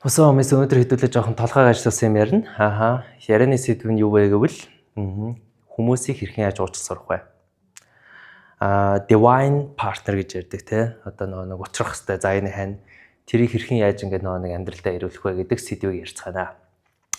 Өсөө хүмүүс өнөөдөр хэдүүлээ жоохон толгойг ажилласан юм ярина. Ярианы сэдв нь юу вэ гэвэл хүмүүсийг хэрхэн яаж уучлах сурах вэ? Divine partner гэж ярьдаг те. Одоо нэг уучлах хэвээр заяаны хань тэрийг хэрхэн яаж нэг амьдралдаа ирүүлэх вэ гэдэг сэдвийг ярьцгаана.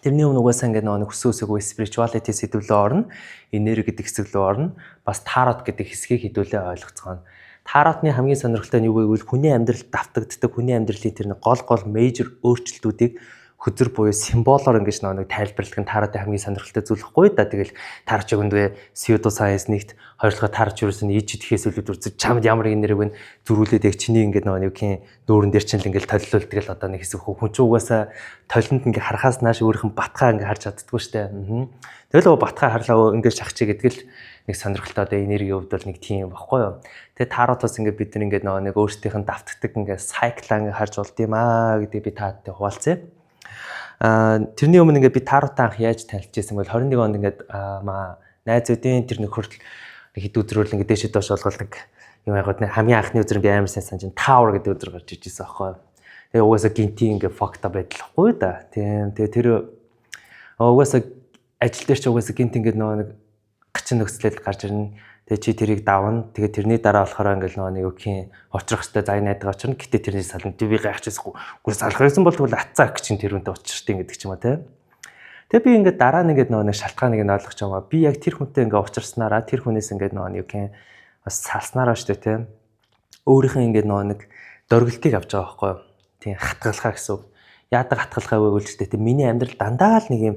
Тэрний өмнө угаасаа нэг хүсөөсөөгөө spirituality сэдвлөө орно, энерги гэдэг хэсэглөө орно, бас tarot гэдэг хэсгийг хэдүүлээ ойлгоцгоно. Таротны хамгийн сонирхолтой нь юу вэ гэвэл хүний амьдралд давтагддаг хүний амьдралын тэр нэг гол major өөрчлөлтүүдийг хөдөр буюу символоор ингэж нэг тайлбарладаг нь тароты хамгийн сонирхолтой зүйл ихгүй да. Тэгэл тарч өгөндөө pseudo science нэгт хоёрдугаар тарч юусэн иж идэхээс үлээд үрцэж чамд ямар энерги вэ зөрүүлээд яг чиний ингэ нэгхийн дүүрэн дээр чинь л ингэ толилуулдаг л одоо нэг хэсэг хүн ч угаасаа толинд ингэ харахаас нааш өөрийнх нь батгаа ингэ харж чаддгүй штэ. Тэгэл батгаа харлаа ингэ шахчих гэдэг л нэг сонирхолтой одоо энергийн хувьд бол нэг тийм баггүй юу. Тэгээ таротоос ингэ бид нэг өөрсдийнх нь давтагдаг ингэ сайклаа ингэ харж болд юм гэдэг би таадтай хуваалцъя. Тэрний өмнө би таротой анх яаж танилцсан бол 21 онд найзуудын тэр нэг хүртэл хэд өдрөөр л дээшээ доош олголдог юм яагаад хамгийн анхны өдөр би амар сайн санаж Tower гэдэг өдөр гарч ижсэн аахгүй. Тэгээ угаасаа гинти факта байдлахгүй да. Тийм. Тэгээ тэр угаасаа ажил дээр ч угаасаа гинт нэг гачин нөхцөлөд гарч ирнэ. Тэгээ чи тэрийг давна. Тэгээ тэрний дараа болохоор нэг юухийн очих хэвээр зай найдаг очирна. Гэтэ тэрний салан би гайхчихсахгүй. Үгүй салах байсан бол атцаа гэж тэрүүнтэй учирчдیں гэдэг ч юм уу те. Тэгээ би дараа нэг шалтгааныг нь ойлгож байгаа. Би яг тэр хүнтэй учирснараа тэр хүнээс юухийн бас салснараа штэ те. Өөрийнх нь нэг дөргөлтийг авч байгаа байхгүй юу. Тийм хатгалахаа гэсэн. Яадаг хатгалахаа вэ гэвэл штэ те. Миний амьдрал дандаа л нэг юм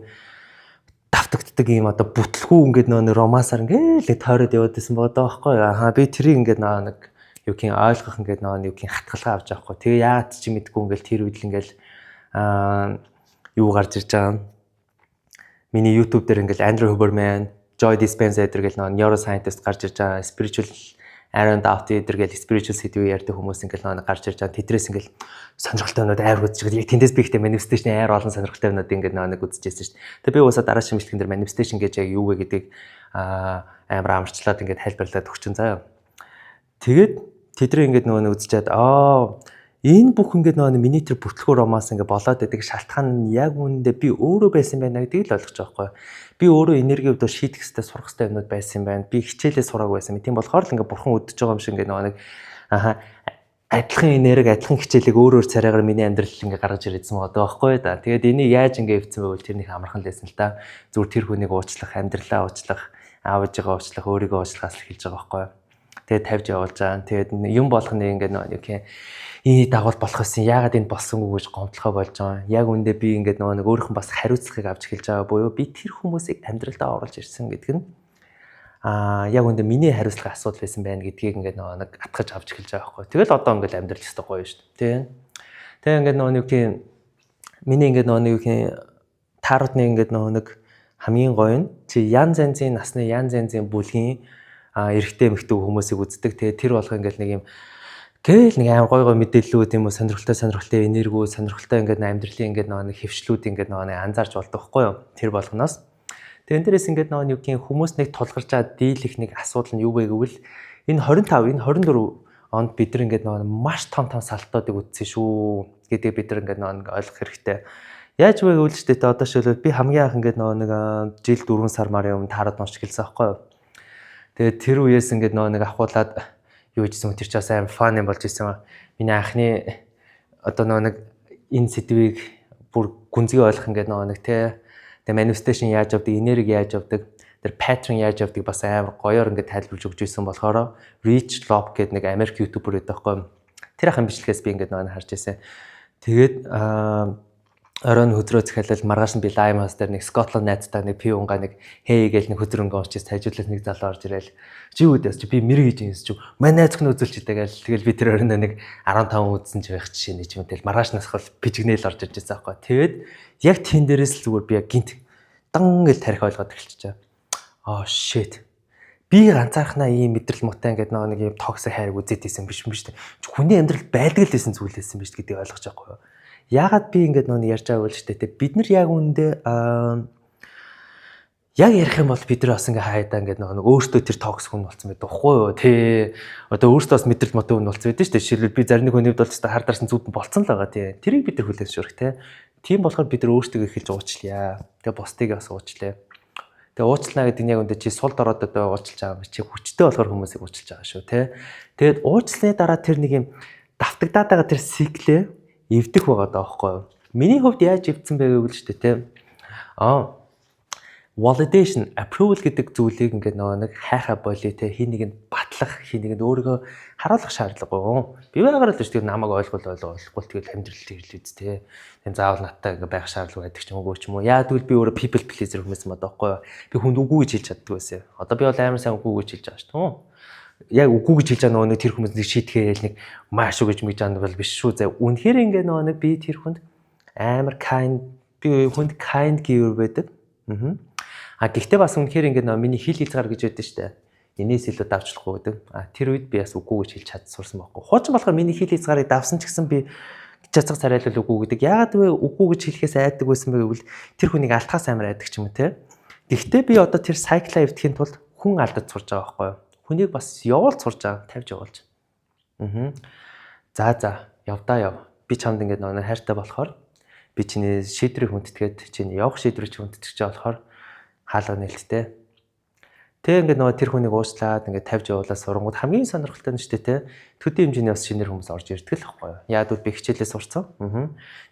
давтагддаг юм одоо бүтлгүй нэг романсаар ингээл тойроод яваад байсан бодоо байхгүй. Би тэрийг нэг юухийн ойлгох юухийн хатгалгаа авч байгаа байхгүй. Тэгээ яагаад ч мэдгүй ингээл тэр үед л ингээл юу гарч ирж байгаа. Миний YouTube дээр ингээл Andrew Huberman, Joy Dispenza гэдэг neuroscientist гарч ирж байгаа. Spiritual Aaron Doughty гэдэг spiritual сэдвээр ярьдаг хүмүүс ингээл гарч ирж байгаа. Тэдрээс ингээл сонирхолтой юмнууд айр үзчихээд яг тэндээс би ихтэй manifestation айр олон сонирхолтой юмнууд ингээд нэг үзчихсэн шүү дээ. Тэгээ би уусаа дараа шимжлэгэн дээр manifestation гэж яг юу вэ гэдгийг амар амарчлаад ингээд тайлбарлаад өгчин заяа. Тэгээд тэдрээ ингээд үзчихээд энэ бүх ингээд миний тэр бүтлгүү романс ингээд болоод байдаг шалтгаан нь яг үүндээ би өөрөө байсан байна гэдгийг л ойлгож байгаа байхгүй. Би өөрөө энерги өвдөө шийдэх хэвээр сурах хэвээр юмнууд байсан юм байна. Би хичээлээ сураг байсан. Тийм болохоор л ингээд бурхан өдөж байгаа юм шиг ингээд нэг адилхан энерги, адилхан хичээлийг өөр царайгаар миний амьдрал ингээ гаргаж ирсэн байгаа байхгүй да. Тэгээд энийг яаж ингээ эвцэн байвал тэрнийг амархан лээсэн л та. Зүгээр тэр хүнийг уучлах, амьдралаа уучлах, аав ээжигээ уучлах, өөрийгөө уучлахаас л хэлж байгаа байхгүй. Тэгээд тавьж явуулж байгаа. Тэгээд юм болгоны ингээ нэг энэ дагуул болох гэсэн яагаад энэ болсонгүй гэж гомдлохоо болж байгаа. Яг үндэ би ингээ нэг өөрийнх нь бас хариуцлагыг авч хэлж байгаа буюу би тэр хүмүүсийг амьдралдаа оруулж ирсэн гэдэг нь яг үндэ миний хариуцлага асуудал байсан байна гэдгийг нэг атгаж авч эхэлж байгаа байхгүй. Тэгэл одоо ингээл амьдрал өстой гоё шүү дээ. Тэгээ ингээд миний ингээд таротны ингээд нэг хамгийн гоё нь чи янз янзын насны янз янзын бүлгийн эрэгтэй эмэгтэй хүмүүсийг үздэг. Тэгээ тэр болох ингээд нэг юм гээл нэг аим гоё мэдээллүүд юм уу сонирхолтой энерги сонирхолтой ингээд амьдралын ингээд нэг хөвшлүүд ингээд нэг анзаарч болдог байхгүй юу. Тэр болгоноос тэгэн дээрээс ингээд юугийн хүмүүс нэг тулгарч байгаа дийлэх нэг асуудал нь юу вэ гэвэл энэ 25, энэ 24 онд бид нар ингээд маш том салтуудыг үтсэн шүү гэдэг бид нар ингээд ойлгох хэрэгтэй. Яаж вэ гэвэл ч гэдэг одоо шилбэл би хамгийн анх ингээд нэг жил 4 сар марын өмнө тараад уншиж гэлсэн байхгүй юу. Тэгээд тэр үеэс ингээд нэг ахуулаад юу гэсэн тэр ч бас аим фан юм болж исэн. Миний анхны одоо нэг энэ сэдвийг бүр гүнзгий ойлгох ингээд нэг те тэгээ manifestation яаж явдаг, энерги яаж явдаг, тэр pattern яаж явдаг бас амар гоёор ингээд тайлбарлаж өгч ирсэн болохоор Rich Lob гэдэг нэг Америк YouTuber байдаг байхгүй. Тэр ахын бичлэгээс би ингээд харж ирсэн. Тэгээд оройн хөдрөө захиалал маргааш нь би live house дээр нэг Scotland найзтай нэг пив унгаа нэг хэй гээл нэг хөдрөнгө уучиж тажиулаад нэг залуу орж ирээл чи үдээс чи би мэр гэж юмс чи манай найз хүн үзүүлж идэгээл тэгэл би тэр оройн нэг 15 үзсэн ч байх жишээ нэг юм тэл маргаашнаас хол пижгнээл орж ирж байсан байхгүй. Тэгээд яг тэн дээрээс л зүгээр би яг гинт дан гэл тарих ойлгоод эхэлчихэ. Shit. Би ганцаархнаа ийм мэдрэл муутай ингээд нэг юм токсик хайрыг үзээд исэн биш үү? Хүний амьдрал байдаг л байсан зүйл байсан биш гэдгийг ойлгож байгаа байхгүй юу? Яагаад би ингээд ярьж байгаа вэ штэ те бид нар яг үүндээ Яг ярих юм бол бид нар бас ингээ хайдаа ингээ нэг өөртөө тэр токс хүн болсон байдаг байхгүй юу тий. Одоо өөртөө бас мэдрэл мотив хүн болсон байдаг шүү дээ. Жишээлбэл би зарим нэг хүнийд бол хар дарсан зүуд нь болцсон л байгаа тий. Тэрийг бид нар хүлээн зөвшөөрөх тий. Тийм болохоор бид нар өөртөө эхэлж уучлая. Тэгээ бусдыг бас уучлаа. Тэгээ уучлаа гэдэг нь яг үндэ чи сул дороод одоо уучлж байгаа юм чи хүчтэй болохоор хүмүүсийг уучлж байгаа шүү тий. Тэгээд уучлалын дараа тэр нэг юм давтагдаад байгаа тэр сиклээ эвдэх байгаа даа байхгүй юу. Миний хувьд яаж эвдсэн бэ гэвэл шүү дээ тий. Validation, approval гэдэг зүйлийг ингээд нэг хайхаа болий те хин нэгэнд батлах, хин нэгэнд өөрийгөө харуулах шаардлагагүй. Би байгаараа л шүү дээ намайг ойлгохгүй тэгэл амьдралд ирлээ үст те. Тэн заавал надтай ингээд байх шаардлага байдаг ч юм уу ч юм уу. Яа тэгвэл би өөрөө people pleaser хүмүүс юм аахгүй юу. Би хүнд үгүй гэж хэлж чаддаг байсан. Одоо би бол амар сайн үгүй гэж хэлж байгаа шүү дээ. Яг үгүй гэж хэлж байгаа нэг тэр хүмүүс нэг шийтгээл нэг маш уу гэж мэж байгаа бол биш шүү. За үнэхээр ингээд нэг би тэр хүнд амар kind би хүнд kind giver байдаг. Гэхдээ бас үнэхээр ингээд миний хил хязгаар гэж байдаг шүү дээ. Энээс илүү давчлахгүй гэдэг. Тэр үед би бас үгүй гэж хэлж чадсан байхгүй. Хуучин болохоор миний хил хязгаарыг давсан ч гэсэн би чацаг царайлал үгүй гэдэг. Яагаад вэ үгүй гэж хэлэхээс айдаг байсан бэ гэвэл тэр хүнийг алдахаас амар айдаг ч юм уу те. Гэхдээ би одоо тэр сайклаа эвдэхийн тулд хүн алдаж сурж байгаа байхгүй юу. Хүнийг бас явуулж сурж байгаа, тавьж явуулж. За явдаа яв. Би чамд ингээд нэг хайртай болохоор би чиний шийдрийг хүндэтгээд чиний явах шийдрийг хүндэтгэж байгаа болохоор хаалга нээлттэй. Тэг ингээд тэр хүнийг уучлаад ингээд тавьж явуулаад сурангууд хамгийн сонирхолтой нь шүү дээ те. Төдий хэмжээний бас шинээр хүмүүс орж ирдэг л байхгүй юу. Яад бол би хичээлээ сурцсан.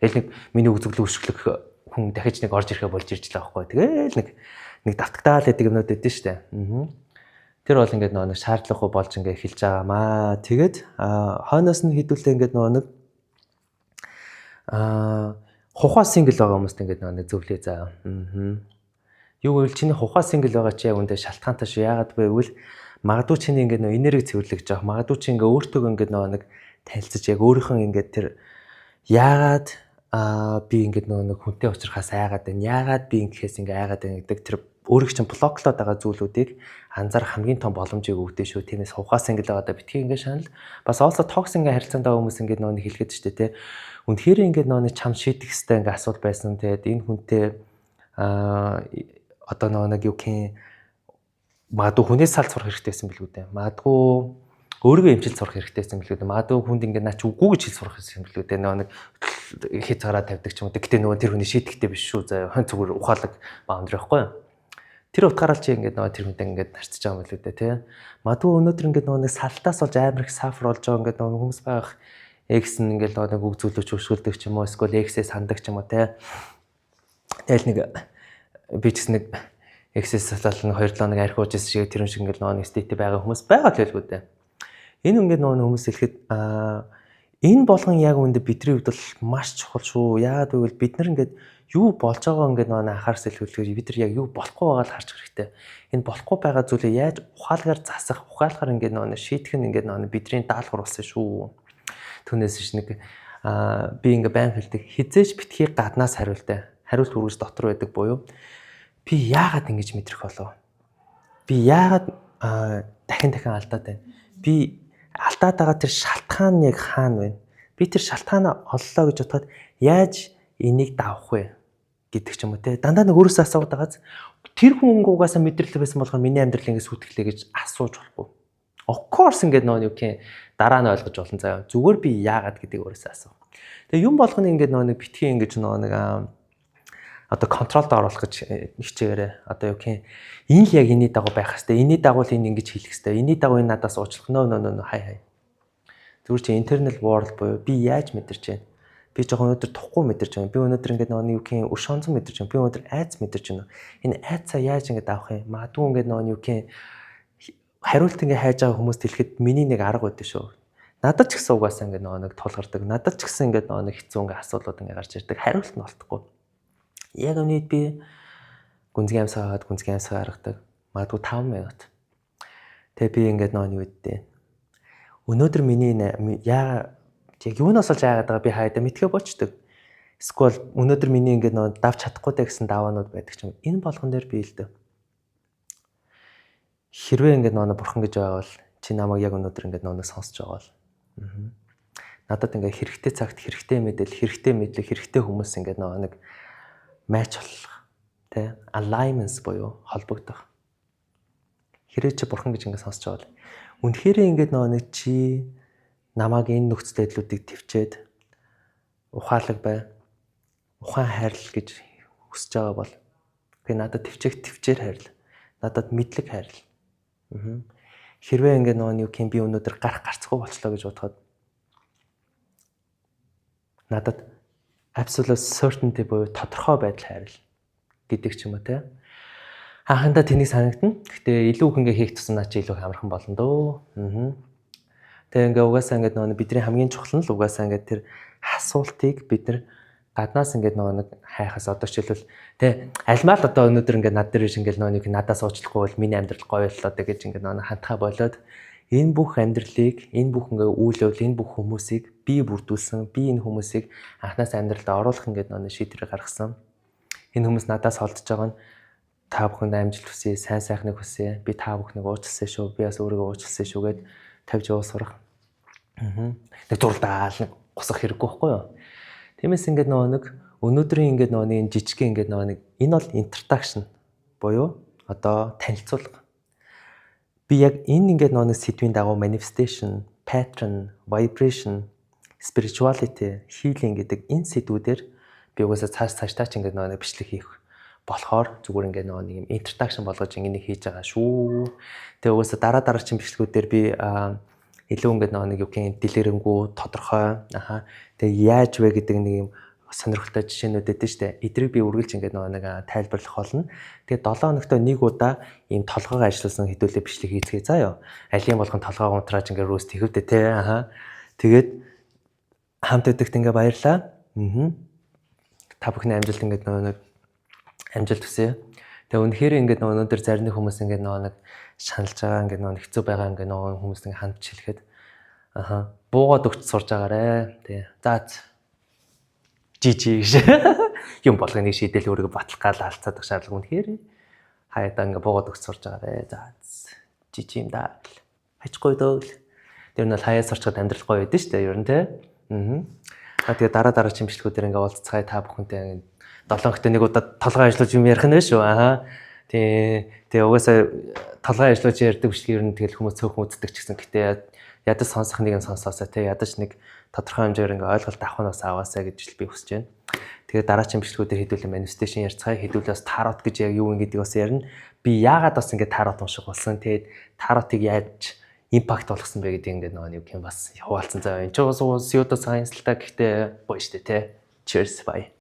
Тэгэл нэг миний үзэгдэл өршөглөх хүн дахиж нэг орж ирэхэ болж ирж байгаа байхгүй юу. Тэгэл нэг давтагдаал гэдэг юмнууд өгдөн шүү дээ. Тэр бол ингээд нэг шаардлагагүй болж ингээд эхэлж байгаамаа. Тэгээд хойноос нь хэдүүлээ ингээд нэг хухаа сингл байгаа хүмүүст ингээд нэг зөвлөө заа. Юу гэвэл чиний хухаа сингл байгаа чи яг үндэ шалтгаантай шүү. Яагаад вэ гэвэл магадгүй чиний ингээд энерги цэвэрлэгж байгаа. Магадгүй чи ингээд өөртөө ингээд нэг танилцаж яг өөрийнхөө ингээд тэр яагаад би ингээд нэг хүнтэй уулзрахаас айгаад байна. Яагаад би ингэхээс ингээд айгаад байна гэдэг тэр өөрийг чинь блоклоод байгаа зүйлүүдийг анзаарах хамгийн том боломжийг өгдөө шүү. Тиймээс хухаа сингл байгаадаа битгий ингээд шанал. Бас also токс ингээд харилцаанд байгаа хүмүүс ингээд нэг хэлгээд штэ тэ. Үнэхээр ингээд нэг чам шийдэх хэвээр ингээд асуудал байсан. Тэгээд энэ хүнтэй одоо нэг юу гэх магадгүй хүнээс салж сурах хэрэгтэй байсан билгүй дээ. Магадгүй өөрийгөө эмчилж сурах хэрэгтэй байсан билгүй дээ. Магадгүй хүнд ингээд наач үгүй гэж хэл сурах байсан билгүй дээ. Нэг хязгаараа тавьдаг ч юм уу. Гэтэ нөгөө тэр хүний шийдэхтэй биш шүү. Заа зүгээр ухаалаг баундар байхгүй юу? Тэр утгаараа чи ингээд нөгөө тэр хүнтэй ингээд харьцаж байгаа юм билүү дээ тий. Магадгүй өнөөдөр ингээд нөгөө нэг салтаас болж амар их сафар болж байгаа ингээд нөгөө хүмүүс байх X нь ингээд нөгөө нэг үг зүйлөж өшгөлдөг ч юм уу. Эсвэл X-ээс сандаг ч юм уу тий. Тэгэл нэг би ч нэг X-ээс салал нэг 2-7 хоног архи уужсэн шиг тэр шиг ингээд нөгөө стейт байгаа хүмүүс байгаа л байлгүй дээ. Энэ ингээд нөгөө хүмүүс хэлэхэд энэ болгон яг үүндээ бидний хувьд бол маш чухал шүү. Яагаад гэвэл бид нар ингээд юу болж байгаа ингээд нөгөө анхаарс илэрхийлэхээр бид нар яг юу болохгүй байгааг харж хэрэгтэй. Энэ болохгүй байгаа зүйлээ яаж ухаалгаар засах, ухаалгаар ингээд нөгөө шийдэх нь ингээд нөгөө бидний даалгавар болсон шүү. Түүнээс ш нэг би ингээд байн хэлдэг хизээч битгий гаднаас хариултаа. Хариулт үргэлж дотор байдаг буюу би яагаад ингэж мэдрэх болов? Би яагаад дахин алдаад байна? Би алдаад байгаа тэр шалтгаан нь яг хаана вэ? Би тэр шалтгаанаа оллоо гэж бодоход яаж энийг давах вэ гэдэг ч юм уу те. Дандаа нэг өөрөөсөө асууад байгааз тэр хүн угаасаа мэдрэл байсан болохоор миний амьдрал ингэ сүтгэлээ гэж асууж болохгүй. Of course ингээд нөө юу гэх дараа нь ойлгож болно заяа. Зүгээр би яагаад гэдгийг өөрөөсөө асуу. Тэгээ юм болгоно ингээд нөө нэг битгий ингэж нөө нэг одоо контролд оруулах гэж хичээгээрээ одоо юу гэх энэ л яг энэний дагуу байх хэвээр энэний дагуу л энэ ингэж хийх хэвээр энэний дагуу энэ надаас уучлах нөө хай зүгээр чи internal world буюу би яаж мэдэрч байна би жоохон өнөөдөр тухгүй мэдэрч байна би өнөөдөр ингээд нөө юу гэх өш онцон мэдэрч байна би өнөөдөр айц мэдэрч байна энэ айцаа яаж ингэж авах юм магадгүй ингээд нөө юу гэх хариулт ингэ хайж байгаа хүмүүст хэлэхэд миний нэг арга байдаг шүү надад ч гэсэн угаасаа ингээд нөө нэг тулгардаг надад ч гэсэн ингээд нөө нэг хэцүү ингээ асуудлууд ингээ гарч ирдэг хариулт нь олдохгүй. Яг өнөөдөр би гүнзгий амсгаад гаргадаг. Магадгүй 5 минут. Тэгээ би ингээд нөө юу гэдээ. Өнөөдөр миний яг юунаас олж яагаад байгаа би хайдаа мэдхээ болчдөг. Эсвэл өнөөдөр миний ингээд нөө давж чадахгүй даа гэсэн даваанууд байдаг ч юм. Энэ болгон дээр би хэлдэг. Хэрвээ ингээд нөө бурхан гэж байгаа бол чи намайг яг өнөөдөр ингээд нөө сонсож байгаа бол. Надад ингээд хэрэгтэй цагт хэрэгтэй мэдээлэл, хэрэгтэй мэдлэг, хэрэгтэй хүмүүс ингээд нөө нэг матч болох. Тэ alignments буюу холбогдох. Хэрэг чи бурхан гэж ингэ сонсч байгаа бол үнэхээр ингэ нэг чи намайг энэ нөхцөл байдлуудыг төвчээд ухаалаг бай. Ухаан хайрл гэж хүсэж байгаа бол би надад төвчээр хайрл. Надад мэдлэг хайрл. Хэрвээ ингэ юу юм би өнөөдөр гарцгүй болчлоо гэж бодоход надад absolute certainty буюу тодорхой байдал хайрл гэдэг ч юм уу те. Хаахандаа тэнийг санагдана. Гэхдээ илүү их ингэ хийх тусам наа чи илүү амархан болно дөө. Тэгээ ингээ угаасаа ингээ бидний хамгийн чухал нь л угаасаа ингээ тэр асуултыг бид нар гаднаас ингээ нэг хайхаас одоо жишээлбэл тэ альмаа л одоо өнөөдөр ингээ над дээр биш ингээ нэг надаас уучлахгүй бол миний амьдрал гоё боллоо гэж ингээ хандхаа болоод энэ бүх амьдралыг энэ бүх ингээ үйл явдал энэ бүх хүмүүсийг би бүрдүүлсэн би энэ хүмүүсийг анханаас амьдралдаа оруулах ингээ шийдвэр гаргасан энэ хүмүүс надаас холдож байгаа нь та бүхэнд амжилт хүсье сайн сайхныг хүсье би та бүхнийг уучлсан шүү би бас өөрийгөө уучлсан шүү гэд тавьж яваа сурах. Нэг дурдаал нэг гусах хэрэггүй байхгүй юу? Тиймээс ингээд нэг өнөөдрийн ингээд нэг жижигхэн ингээд нэг энэ бол introduction буюу одоо танилцуулга. Би яг энэ ингээд нэг сэдвийн дагуу manifestation, pattern, vibration, spirituality, healing гэдэг энэ сэдвүүдээр би угаасаа цааш ч ингээд нэг бичлэг хийх болохоор зүгээр ингээд нэг юм introduction болгож ингэ хийж байгаа шүү. Тэгээ угаасаа дараагийн бичлэгүүдээр би илүү ингээд нэг юу гэх дэлгэрэнгүй тодорхой тэгээ яаж вэ гэдэг нэг юм сонирхолтой жишээнүүд өгдөө штэ. Эдрийг би үргэлж ингээд нэг тайлбарлах болно. Тэгээ 7 хоногт нэг удаа ийм толгойгоо ажилласан хэдүүлээ бичлэг хийцгээе заа ёо. Алийн болгон толгойгоо унтрааж ингээд рүүс тэхвдэ те тэгээд хамт өдөгт ингээд баярлаа. Та бүхний амжилт ингээд нэг амжилт хүсье. Тэгээ үнэхээр ингээд өнөөдөр зарим хүмүүс ингээд нэг шаналж байгаа ингээд нэг хэцүү байгаа ингээд хүмүүс ингээд хандж хэлэхэд буугаад өгч сурж байгаарэ. Тэгээ жижиг гэж юм болгоныг шийдэл өөрийгөө батлах гал алцаад их шаардлага үнэхээр хаяадаа ингээд буугаад өгч сурж байгаарэ. Жижиг юм да. Хачгүй дөө. Тэр нь бол хаяас сурчаад амьдрал гоё байдэн шүү дээ ер нь те. Тэгээ дараагийн бичлэгүүдээр ингээд уулзцгаая та бүхэнтэй 7 хоногт нэг удаа толгой ажиллаж юм ярих нь шүү. Тэгээ угаасаа толгой ажиллаж ярьдаг бичлэг ер нь тэгэл хүмүүс цөөхөн үздэг ч гэсэн гэтээ ядаж сонсох нэг нь сонсоосаа те ядаж нэг тодорхой хэмжээр ингээ ойлголт авах нь бас аваасаа гэж би хүсэж байна. Тэгээ дараагийн бичлэгүүдээр хэдүүлээ manifestation ярьцгаая хэдүүлээ бас tarot гэж яг юу юм гэдэг бас ярина. Би яагаад бас ингээ tarot унших болсон. Тэгээд tarot-ыг яаж импакт болгосон бэ гэдэг ингээ нэг юм бас хуваалцсан заа. Энд ч бас pseudo science л та гэхдээ гоё штэ те. Cheers bye.